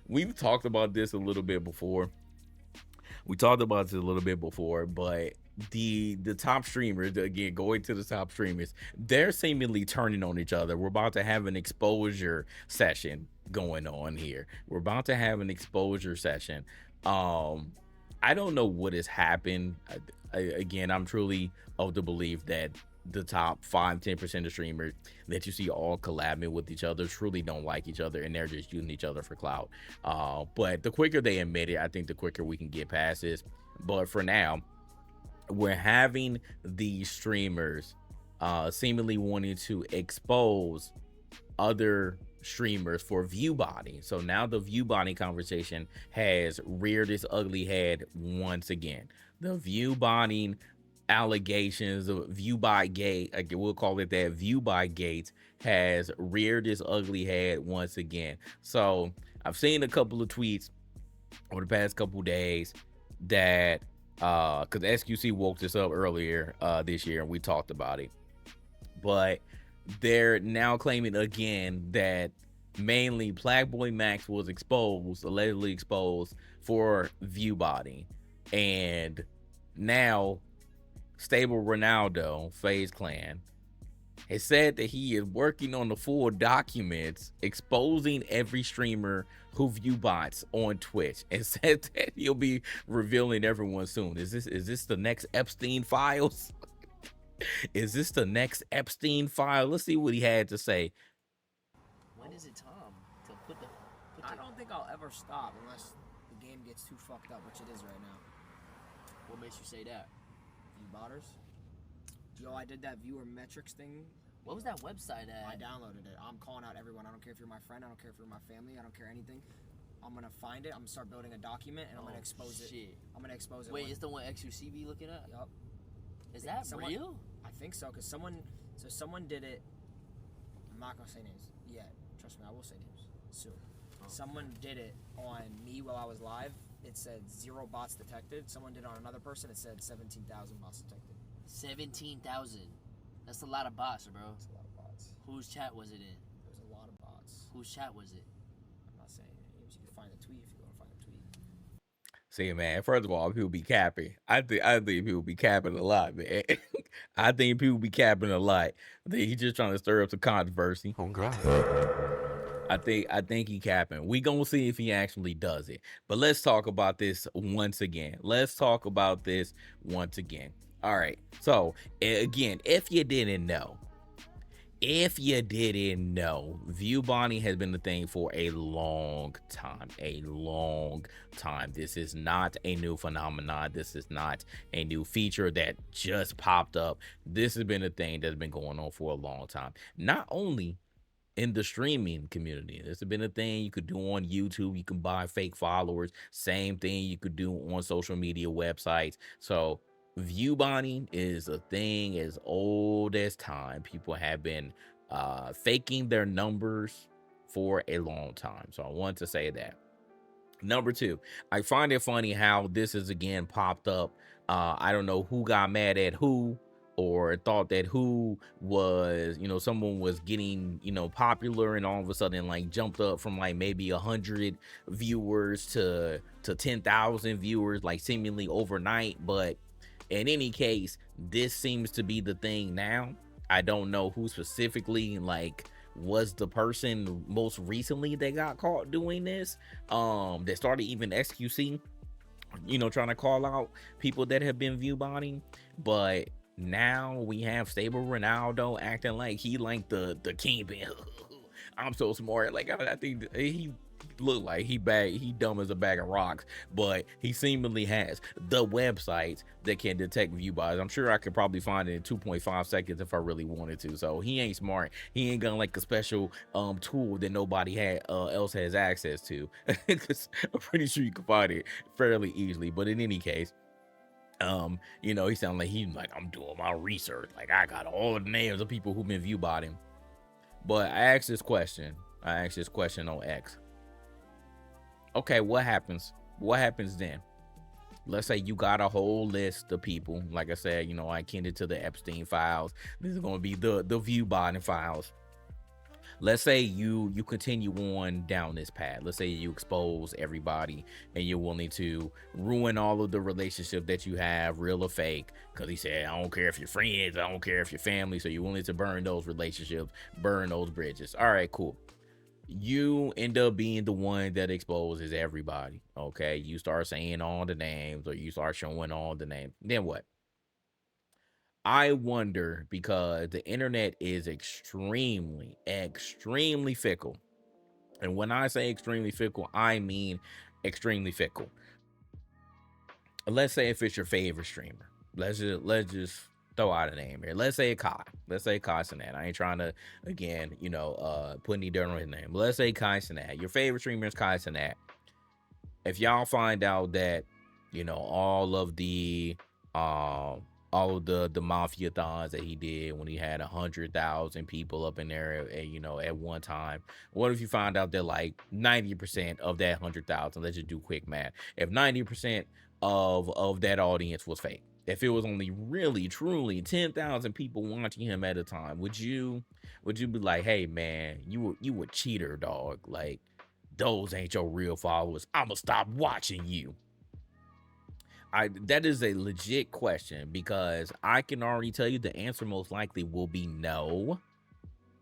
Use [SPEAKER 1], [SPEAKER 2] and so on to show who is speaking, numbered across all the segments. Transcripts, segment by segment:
[SPEAKER 1] we've talked about this a little bit before. We talked about this a little bit before, but the top streamers, again, going to the top streamers, they're seemingly turning on each other. We're about to have an exposure session going on here. We're about to have an exposure session. Um, I don't know what has happened. Again, I'm truly of the belief that the top 5-10% of streamers that you see all collabing with each other truly don't like each other, and they're just using each other for clout. But the quicker they admit it, I think the quicker we can get past this. But for now, we're having these streamers seemingly wanting to expose other streamers for view botting. So now the view botting conversation has reared its ugly head once again. The view botting allegations of view by gate, we'll call it that, view by gate, has reared its ugly head once again. So I've seen a couple of tweets over the past couple days that because SQC woke this up earlier this year and we talked about it, but they're now claiming again that mainly Black Boy Max was exposed, allegedly exposed, for view botting. And now Stable Ronaldo, FaZe Clan, has said that he is working on the full documents exposing every streamer who view bots on Twitch, and said that he'll be revealing everyone soon. Is this the next Epstein files? Is this the next Epstein file? Let's see what he had to say.
[SPEAKER 2] When is it time to put the?
[SPEAKER 3] I don't think I'll ever stop unless the game gets too fucked up, which it is right now.
[SPEAKER 2] What makes you say that?
[SPEAKER 3] ViewBotters. Yo, I did that viewer metrics thing.
[SPEAKER 2] What was that website at?
[SPEAKER 3] I downloaded it. I'm calling out everyone. I don't care if you're my friend. I don't care if you're my family. I don't care anything. I'm gonna find it. I'm gonna start building a document, and I'm gonna expose it. I'm gonna expose it.
[SPEAKER 2] Wait, it's the one XUC be looking at?
[SPEAKER 3] Yup.
[SPEAKER 2] Is that real?
[SPEAKER 3] I think so, because someone did it. I'm not gonna say names yet. Trust me, I will say names soon. Oh. Someone did it on me while I was live. It said 0 bots detected. Someone did it on another person. It said 17,000 bots detected.
[SPEAKER 2] 17,000. That's a lot of bots, bro.
[SPEAKER 3] That's a lot of bots.
[SPEAKER 2] Whose chat was it in?
[SPEAKER 3] There's a lot of bots.
[SPEAKER 2] Whose chat was it?
[SPEAKER 3] I'm not saying names. You can find the tweet if you want to find the tweet.
[SPEAKER 1] See, man, first of all, people be capping. I think people be capping a lot, man. I think people be capping a lot. I think he's just trying to stir up some controversy.
[SPEAKER 4] Oh God.
[SPEAKER 1] I think he capping. We gonna see if he actually does it. But let's talk about this once again. All right. So again, if you didn't know, view botting has been the thing for a long time. This is not a new phenomenon. This is not a new feature that just popped up. This has been a thing that's been going on for a long time. Not only in the streaming community, this has been a thing you could do on YouTube. You can buy fake followers. Same thing you could do on social media websites. So view botting is a thing as old as time. People have been faking their numbers for a long time. So I want to say that. Number two, I find it funny how this is again popped up. I don't know who got mad at who, or thought that who was, someone was getting, popular, and all of a sudden like jumped up from like maybe 100 viewers to 10,000 viewers, like seemingly overnight. But in any case, this seems to be the thing now. I don't know who specifically like was the person most recently that got caught doing this, that started even XQC, trying to call out people that have been view botting. But now we have Stable Ronaldo acting like he like the kingpin. I'm so smart. Like I think he look like he dumb as a bag of rocks, but he seemingly has the websites that can detect view bots. I'm sure I could probably find it in 2.5 seconds if I really wanted to. So he ain't smart. He ain't got like a special tool that nobody else has access to. Because I'm pretty sure you can find it fairly easily. But in any case, he sounded like he's like, I'm doing my research. Like I got all the names of people who've been view botting. But I asked this question on X. Okay, what happens? What happens then? Let's say you got a whole list of people. Like I said, I akin it to the Epstein files. This is going to be the view botting files. let's say you continue on down this path. Let's say you expose everybody and you're willing to ruin all of the relationship that you have, real or fake, because he said, I don't care if you're friends, I don't care if you're family, so you're willing to burn those relationships, burn those bridges. All right, cool. You end up being the one that exposes everybody. Okay, you start saying all the names, or you start showing all the names. Then what? I wonder, because the internet is extremely, extremely fickle. And when I say extremely fickle, I mean extremely fickle. Let's say if it's your favorite streamer. Let's just throw out a name here. Let's say Kai. Let's say Kai Cenat. I ain't trying to, again, put any dirt on his name. But let's say Kai Cenat. Your favorite streamer is Kai Cenat. If y'all find out that, all of the mafia-thons that he did when he had 100,000 people up in there, at one time. What if you find out that like 90% of that 100,000, let's just do quick math, if 90% of that audience was fake, if it was only really truly 10,000 people watching him at a time, would you be like, hey man, you a cheater, dog, like those ain't your real followers, I'ma stop watching you? That is a legit question, because I can already tell you the answer most likely will be no.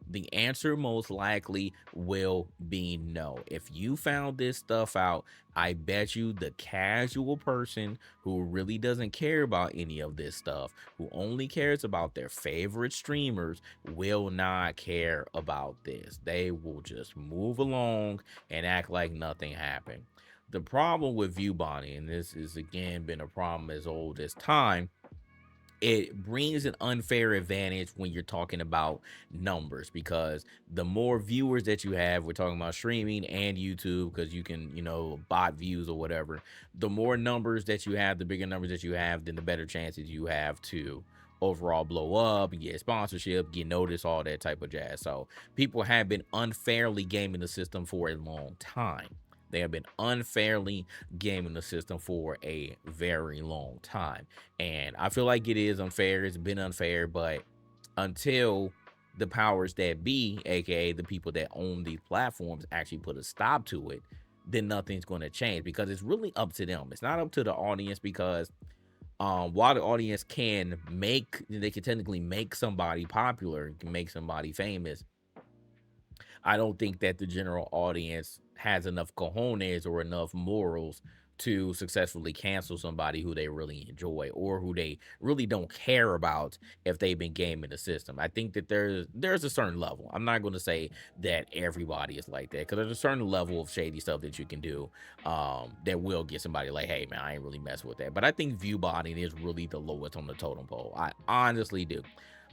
[SPEAKER 1] The answer most likely will be no. If you found this stuff out, I bet you the casual person who really doesn't care about any of this stuff, who only cares about their favorite streamers, will not care about this. They will just move along and act like nothing happened. The problem with ViewBot, and this is again been a problem as old as time, it brings an unfair advantage when you're talking about numbers, because the more viewers that you have, we're talking about streaming and YouTube, because you can, bot views or whatever. The more numbers that you have, the bigger numbers that you have, then the better chances you have to overall blow up, get sponsorship, get noticed, all that type of jazz. So people have been unfairly gaming the system for a long time. They have been unfairly gaming the system for a very long time. And I feel like it is unfair. It's been unfair, but until the powers that be, aka the people that own these platforms, actually put a stop to it, then nothing's going to change, because it's really up to them. It's not up to the audience, because while the audience they can technically make somebody popular, can make somebody famous, I don't think that the general audience has enough cojones or enough morals to successfully cancel somebody who they really enjoy, or who they really don't care about if they've been gaming the system. I think that there's a certain level. I'm not going to say that everybody is like that, because there's a certain level of shady stuff that you can do that will get somebody like, hey man, I ain't really messing with that. But I think view botting is really the lowest on the totem pole. I honestly do,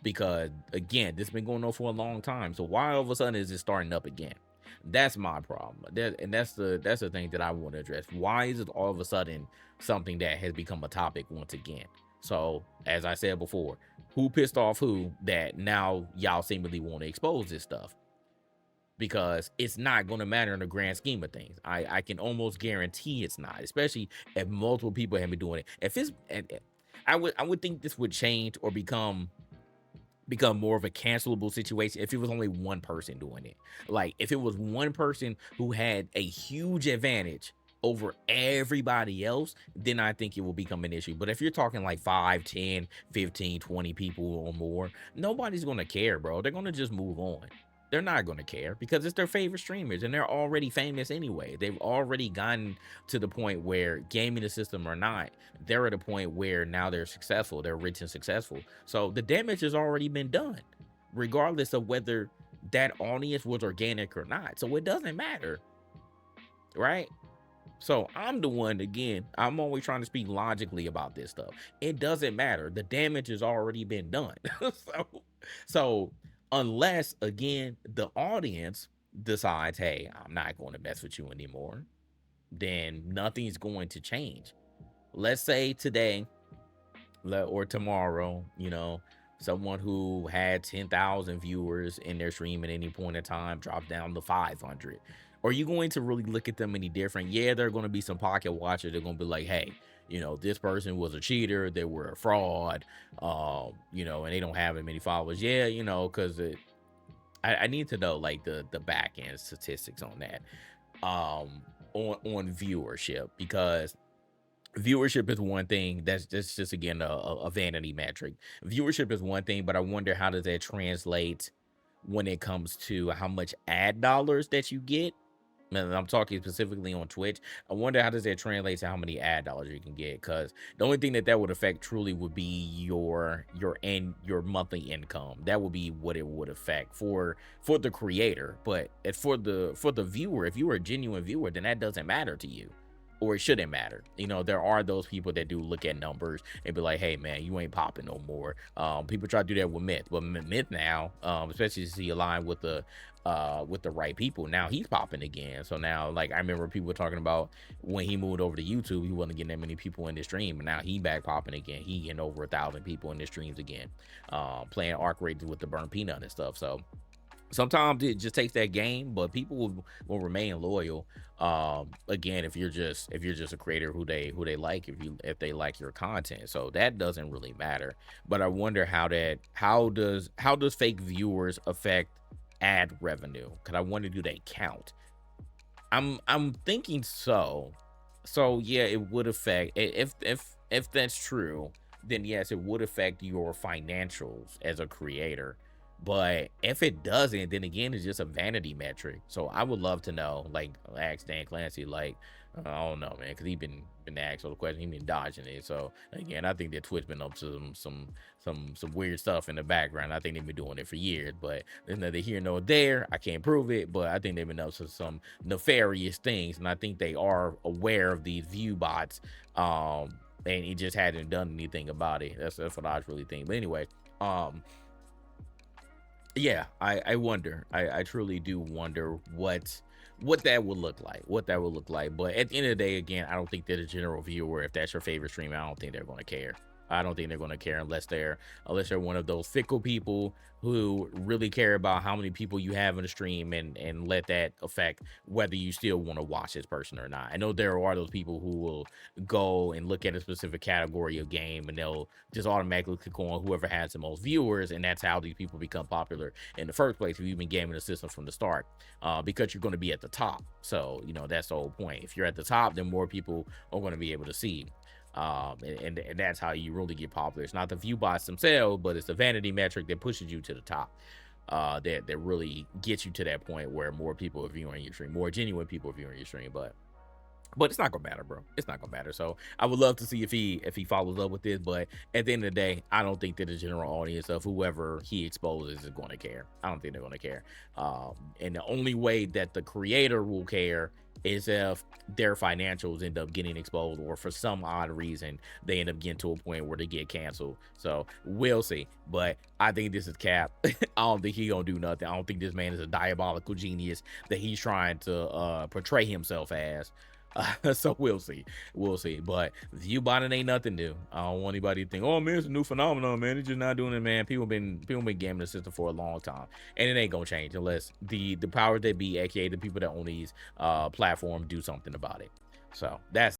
[SPEAKER 1] because again, this has been going on for a long time. So why all of a sudden is it starting up again? That's my problem. That's the thing that I want to address. Why is it all of a sudden something that has become a topic once again? So as I said before, who pissed off who that now y'all seemingly want to expose this stuff? Because it's not going to matter in the grand scheme of things. I can almost guarantee it's not, especially if multiple people have been doing it. If it's, I would think this would change or become more of a cancelable situation if it was only one person doing it. Like if it was one person who had a huge advantage over everybody else, then I think it will become an issue. But if you're talking like 5, 10, 15, 20 people or more, nobody's going to care, bro. They're going to just move on. They're not going to care, because it's their favorite streamers and they're already famous anyway. They've already gotten to the point where, gaming the system or not, they're at a point where now they're successful, they're rich and successful. So the damage has already been done, regardless of whether that audience was organic or not. So it doesn't matter, right? So I'm the one, again, I'm always trying to speak logically about this stuff. It doesn't matter. The damage has already been done. so unless, again, the audience decides, hey, I'm not going to mess with you anymore, then nothing's going to change. Let's say today or tomorrow, someone who had 10,000 viewers in their stream at any point in time drops down to 500. Are you going to really look at them any different? Yeah, there are going to be some pocket watchers. They're going to be like, hey, this person was a cheater, they were a fraud, and they don't have as many followers. Yeah, because I need to know like the back end statistics on that. On viewership, because viewership is one thing. That's just again a vanity metric. Viewership is one thing, but I wonder how does that translate when it comes to how much ad dollars that you get. And I'm talking specifically on Twitch. I wonder how does that translate to how many ad dollars you can get? Because the only thing that that would affect truly would be your monthly income. That would be what it would affect for the creator. But for the viewer, if you are a genuine viewer, then that doesn't matter to you, or it shouldn't matter. There are those people that do look at numbers and be like, "Hey, man, you ain't popping no more." People try to do that with Myth, but Myth now, especially to see aligned with the right people, now he's popping again. So now, like, I remember people talking about when he moved over to YouTube, he wasn't getting that many people in the stream, and now he back popping again. He getting over 1,000 people in the streams again, playing arc races with the burnt peanut and stuff. So sometimes it just takes that game, but people will remain loyal. Again, if you're just a creator who they like, if they like your content, so that doesn't really matter. But I wonder how does fake viewers affect ad revenue? Because I wonder, do they count? I'm thinking so. So yeah, it would affect, if that's true, then yes, it would affect your financials as a creator. But if it doesn't, then again, it's just a vanity metric. So I would love to know, like, ask Dan Clancy, like, I don't know, man, because he been asked all the question, he been dodging it. So again, I think that Twitch been up to some weird stuff in the background. I think they've been doing it for years, but there's neither here nor there. I can't prove it, but I think they've been up to some nefarious things, and I think they are aware of these view bots. And he just hadn't done anything about it. That's what I really think. But anyway, yeah, I wonder. I truly do wonder what that would look like. But at the end of the day, again, I don't think that a general viewer, if that's your favorite streamer, I don't think they're going to care. I don't think they're going to care unless they're one of those fickle people who really care about how many people you have in the stream, and let that affect whether you still want to watch this person or not. I know there are those people who will go and look at a specific category of game, and they'll just automatically click on whoever has the most viewers, and that's how these people become popular in the first place if you've been gaming the system from the start, because you're going to be at the top. So that's the whole point. If you're at the top, then more people are going to be able to see. And that's how you really get popular. It's not the view bots themselves, but it's the vanity metric that pushes you to the top. That really gets you to that point where more people are viewing your stream, more genuine people are viewing your stream. But it's not gonna matter, bro. It's not gonna matter. So I would love to see if he follows up with this, but at the end of the day, I don't think that the general audience of whoever he exposes is going to care. I don't think they're going to care. And the only way that the creator will care is if their financials end up getting exposed, or for some odd reason they end up getting to a point where they get canceled. So we'll see. But I think this is cap. I don't think he gonna do nothing. I don't think this man is a diabolical genius that he's trying to portray himself as. So we'll see. But ViewBot ain't nothing new. I don't want anybody to think, oh man, it's a new phenomenon, man. It's just not doing it, man. People been gaming the system for a long time, and it ain't gonna change unless the powers that be, aka the people that own these platforms, do something about it. So that's